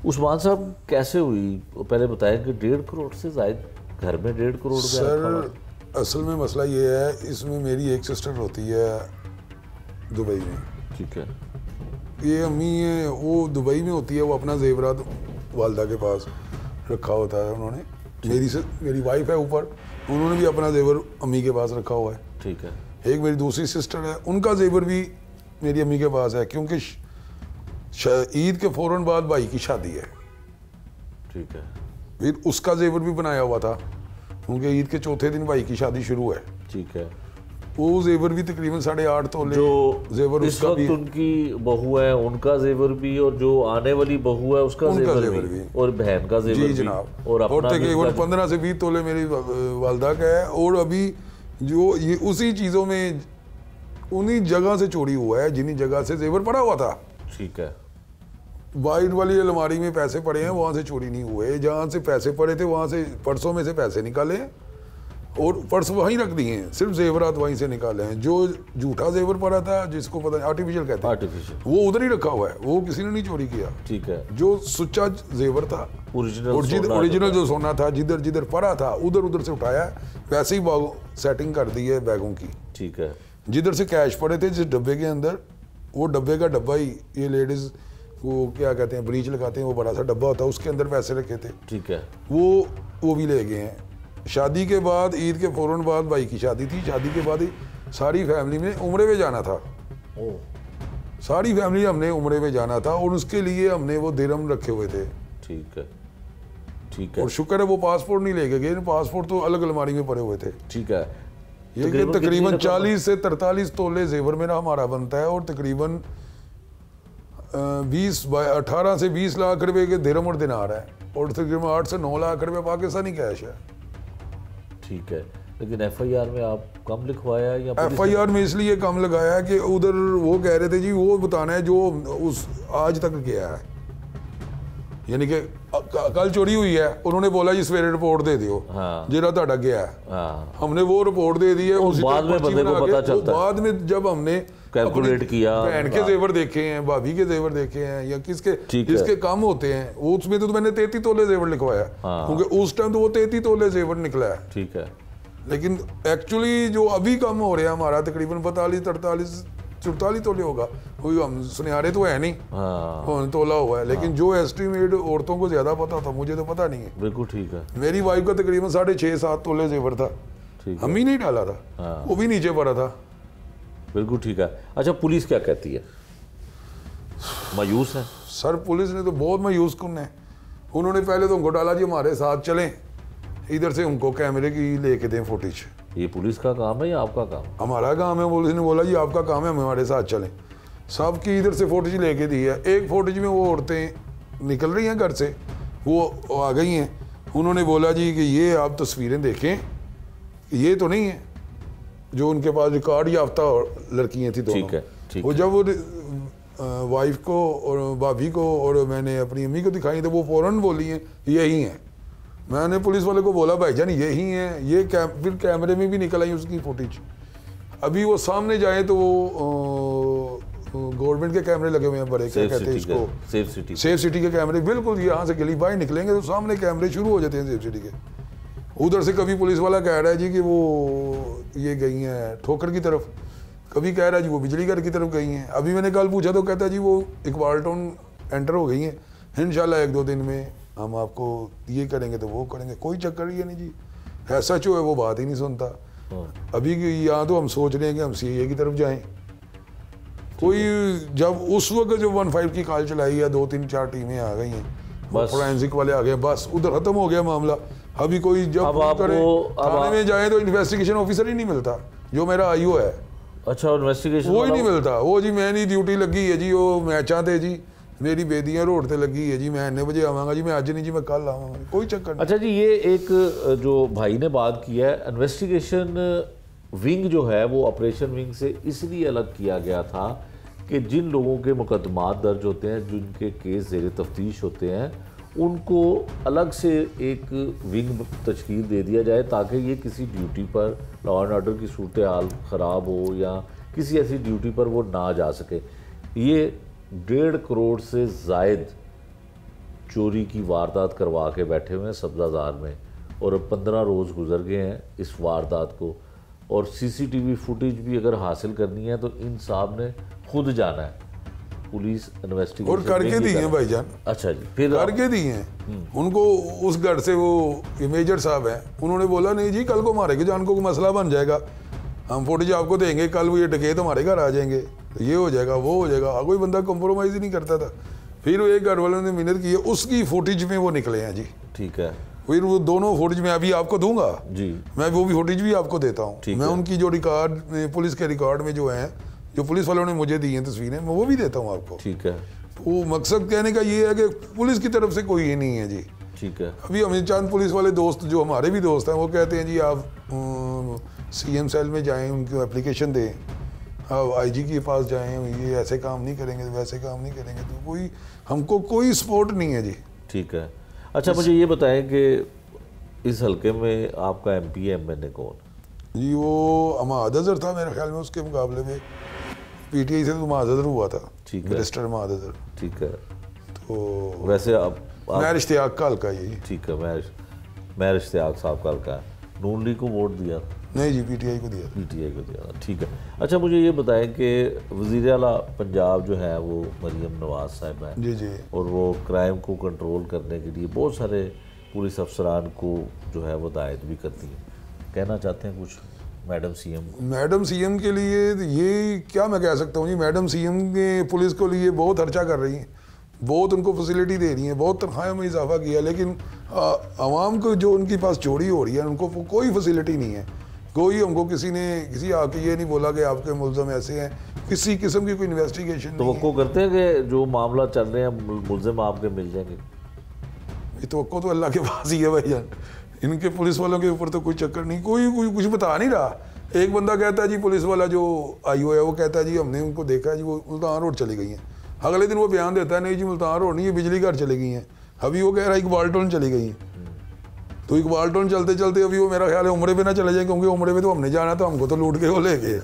उस्मान साहब कैसे हुई, पहले बताएं कि 1.5 करोड़ से ज्यादा घर में 1.5 करोड़ रुपया सर असल में मसला ये है, इसमें मेरी एक सिस्टर होती है दुबई में। ठीक है। ये अम्मी है, वो दुबई में होती है, वो अपना जेवरात वालदा के पास रखा होता है उन्होंने। मेरी वाइफ है ऊपर, उन्होंने भी अपना जेवर अम्मी के पास रखा हुआ है। ठीक है। एक मेरी दूसरी सिस्टर है, उनका जेवर भी मेरी अम्मी के पास है, क्योंकि ईद के फौरन बाद भाई की शादी है। ठीक है। फिर उसका जेवर भी बनाया हुआ था, क्योंकि ईद के चौथे दिन भाई की शादी शुरू है। ठीक है। वो जेवर भी तकरीबन 8.5 तोले जो जेवर इस उसका वक्त भी, उनकी बहू है उनका जेवर भी, और जो आने वाली बहू है उसका जेवर भी, और बहन का जेवर जी भी, जनाब। और तकरीबन 15 से 20 तोले मेरी वालदा का है। और अभी जो ये उसी चीज़ों में उन्हीं जगह से चोरी हुआ है जिन्हीं जगह से जेवर पड़ा हुआ था। ठीक है। वाइट वाली अलमारी में पैसे पड़े हैं, वहाँ से चोरी नहीं हुए। जहाँ से पैसे पड़े थे वहाँ से पर्सों में से पैसे निकाले हैं और पर्स वहीं रख दिए हैं, सिर्फ जेवरात वहीं से निकाले हैं। जो झूठा जेवर पड़ा था, जिसको पता नहीं आर्टिफिशियल कहते हैं, वो उधर ही रखा हुआ है, वो किसी ने नहीं चोरी किया। ठीक है। जो सच्चा जेवर था, ओरिजिनल जो सोना था, जिधर जिधर पड़ा था उधर उधर से उठाया, वैसे ही सेटिंग कर दी है बैगों की। ठीक है। जिधर से कैश पड़े थे जिस डब्बे के अंदर, वो डब्बे का डब्बा ही, ये लेडीज वो क्या कहते हैं, ब्रीच लगाते हैं, वो बड़ा सा डब्बा होता है, उसके अंदर पैसे रखे थे। ठीक है। वो भी ले गए हैं। शादी के बाद, ईद के फौरन बाद भाई की शादी थी। शादी के बाद ही सारी फैमिली में उम्रे में जाना था। सारी फैमिली हमने उम्रे में जाना था और उसके लिए हमने वो दिरहम रखे हुए थे। ठीक है। ठीक है। और शुक्र है वो पासपोर्ट नहीं लेके गए, पासपोर्ट तो अलग अलमारी में पड़े हुए थे। ठीक है। ये तकरीबन 40 से 43 तोले जेवर मेरा हमारा बनता है, और तकरीबन 18 से 20 लाख रुपए के दिरहम और दिनार है, और तकरीबन 8 से 9 लाख रुपए पाकिस्तानी कैश है। ठीक है। लेकिन एफआईआर में आप कम लिखवाया, या एफआईआर में इसलिए कम लगाया कि उधर वो कह रहे थे जी वो बताना है जो उस आज तक किया है, यानी कि कल चोरी हुई है, उन्होंने बोला जी सवेरे रिपोर्ट दे दियो। हाँ। जेरा ताड़ा गया है। हाँ। हमने वो रिपोर्ट दे दी है। बाद में बंदे को पता चलता है। बाद में जब हमने कैलकुलेट किया, बहन के जेवर देखे हैं, भाभी के जेवर देखे हैं, या किसके कम होते हैं, वो उसमें तो मैंने 33 तोले जेवर लिखवाया, क्योंकि उस टाइम तो वो 33 तोले जेवर निकला है। ठीक है। लेकिन एक्चुअली जो अभी कम हो रहा है हमारा तकरीबन 44 तोले होगा। वही हम सुनियारे तो है नहीं, हाँ। तोला हुआ है। लेकिन जो एस्टिमेट औरतों को ज्यादा पता था, मुझे तो पता नहीं है। बिल्कुल ठीक है। मेरी वाइफ का तकरीबन 6.5-7 तोले जेवर था, हम ही नहीं डाला था। हाँ। वो भी नीचे पड़ा था। बिल्कुल ठीक है। अच्छा, पुलिस क्या कहती है? मायूस है सर, पुलिस ने तो बहुत मायूस कौन है। उन्होंने पहले तो उनको डाला जी हमारे साथ चलें, इधर से उनको कैमरे की लेके दें फुटेज। ये पुलिस का काम है या आपका काम? हमारा काम है। पुलिस ने बोला जी आपका काम है, हम हमारे साथ चलें। सब की इधर से फुटेज लेके दी है। एक फुटेज में वो औरतें निकल रही हैं घर से, वो आ गई हैं। उन्होंने बोला जी कि ये आप तस्वीरें देखें, ये तो नहीं है जो उनके पास रिकॉर्ड याफ्ता लड़कियाँ थी दोनों। ठीक है। ठीक वो जब वो वाइफ को और भाभी को और मैंने अपनी अम्मी को दिखाई तो वो फौरन बोली हैं यही हैं। मैंने पुलिस वाले को बोला भाईजान यही हैं ये, फिर कैमरे में भी निकल आई उसकी फुटेज। अभी वो सामने जाए तो वो गवर्नमेंट के कैमरे लगे हुए हैं बड़े, क्या कहते हैं इसको, सेफ सिटी के कैमरे। बिल्कुल यहाँ से गली बाहर निकलेंगे तो सामने कैमरे शुरू हो जाते हैं सेफ सिटी के। उधर से कभी पुलिस वाला कह रहा है जी कि वो ये गई हैं ठोकर की तरफ, कभी कह रहा है जी वो बिजली घर की तरफ गई हैं। अभी मैंने कल पूछा तो कहता है जी वो इकबाल टाउन एंटर हो गई हैं, इंशाल्लाह 1-2 दिन में हम आपको ये करेंगे तो वो करेंगे। कोई चक्कर ही है नहीं जी। SHO है वो बात ही नहीं सुनता। अभी यहाँ तो हम सोच रहे हैं कि हम CIA की तरफ जाएं। कोई जब उस वक्त जो 15 की कॉल चलाई है, 2-3-4 टीमें आ गई हैं, फोरेंसिक वाले आ गए, बस उधर खत्म हो गया मामला। अभी कोई जब थाने में जाए तो इन्वेस्टिगेशन ऑफिसर ही नहीं मिलता, जो मेरा IO है। अच्छा, इन्वेस्टिगेशन वो ही नहीं मिलता। वो जी मैंने ड्यूटी लगी है जी, वो मैचा थे जी, मेरी बेदियाँ रोड पे लगी है जी, मैं इतने बजे आवांगा जी, मैं आज नहीं जी, मैं कल आवांगा, कोई चक्कर नहीं। अच्छा जी, ये एक जो भाई ने बात की है, इन्वेस्टिगेशन विंग जो है वो ऑपरेशन विंग से इसलिए अलग किया गया था कि जिन लोगों के मुकदमात दर्ज होते हैं, जिनके केस ज़ेर तफ्तीश होते हैं, उनको अलग से एक विंग तश्कील दे दिया जाए ताकि ये किसी ड्यूटी पर लॉ एंड ऑर्डर की सूरत हाल ख़राब हो या किसी ऐसी ड्यूटी पर वो ना जा सके। ये 1.5 करोड़ से ज़ायद चोरी की वारदात करवा के बैठे हुए हैं सब्जाजार में, और अब 15 रोज़ गुजर गए हैं इस वारदात को, और सीसीटीवी फुटेज भी अगर हासिल करनी है तो इन साहब ने खुद जाना है, पुलिस इन्वेस्टिगेशन और करके दी है भाईजान। अच्छा जी, फिर करके दी हैं उनको। उस घर से वो मेजर साहब हैं, उन्होंने बोला नहीं जी कल को हमारे के जान को मसला बन जाएगा, हम फुटेज आपको देंगे, कल वो ये डकैत हमारे घर आ जाएंगे, तो ये हो जाएगा वो हो जाएगा। कोई बंदा कंप्रोमाइज़ ही नहीं करता था। फिर वो एक घर वालों ने मिन्नत की है, उसकी फुटेज में वो निकले हैं जी। ठीक है, फिर वो दोनों फुटेज मैं अभी आपको दूंगा जी, मैं वो भी फुटेज भी आपको देता हूँ। मैं उनकी जो रिकॉर्ड पुलिस के रिकॉर्ड में जो है, जो पुलिस वालों ने मुझे दी हैं तस्वीरें, मैं वो भी देता हूँ आपको। ठीक है, तो वो मकसद कहने का ये है कि पुलिस की तरफ से कोई ये नहीं है जी। ठीक है। अभी हमें चंद पुलिस वाले दोस्त जो हमारे भी दोस्त हैं वो कहते हैं जी आप सीएम सेल में जाएं, उनको एप्लीकेशन दें, आप आईजी के पास जाएं, ये ऐसे काम नहीं करेंगे वैसे काम नहीं करेंगे, तो कोई हमको कोई सपोर्ट नहीं है जी। ठीक है। अच्छा, मुझे ये बताएं कि इस हलके में आपका एमपी एमएनए कौन? जी वो अमाद अजहर था मेरे ख्याल में, उसके मुकाबले में पीटीआई से तो अमाद अजहर हुआ था। ठीक है, मिनिस्टर अमाद अजहर। ठीक है। तो वैसे आप मैं इश्तियाक का हल्का यही। ठीक है, मैं इश्तियाक साहब का हल्का है। नून लीग को वोट दिया? नहीं जी, पीटीआई को दिया। पीटीआई को दिया, ठीक है। अच्छा, मुझे ये बताएं कि वज़ीर आला पंजाब जो है वो मरियम नवाज साहब हैं जी जी, और वो क्राइम को कंट्रोल करने के लिए बहुत सारे पुलिस अफसरान को जो है वो हिदायत भी करती है। कहना चाहते हैं कुछ मैडम सीएम? मैडम सीएम के लिए ये क्या मैं कह सकता हूँ जी, मैडम सीएम ने पुलिस को लिए बहुत खर्चा कर रही हैं, बहुत उनको फैसिलिटी दे रही हैं, बहुत तनख्वाहों में इजाफा किया, लेकिन आवाम को जो उनके पास चोरी हो रही है उनको कोई फैसिलिटी नहीं है। कोई हमको किसी आके ये नहीं बोला कि आपके मुल्ज़म ऐसे हैं, किसी किस्म की कोई इन्वेस्टिगेशन तो वो करते हैं कि जो मामला चल रहे हैं मुल्ज़िम आपके मिल जाएंगे? ये तो अल्लाह के पास ही है भाईजान। इनके पुलिस वालों के ऊपर तो कोई चक्कर नहीं, कोई कुछ बता नहीं रहा। एक बंदा कहता है जी, पुलिस वाला जो आईओ है वो कहता है जी हमने उनको देखा है जी वो मुल्तान रोड चली गई हैं। अगले दिन वो बयान देता है नहीं जी मुल्तान रोड नहीं, ये बिजली घर चली गई हैं। अभी वो कह रहा है इकबाल टोन चली गई हैं। तो इकबाल टोन चलते चलते अभी वो मेरा ख्याल है उम्रे पे ना चले जाए, क्योंकि उम्रे पे तो हमने जाना था, हमको तो लूट के वो ले गए।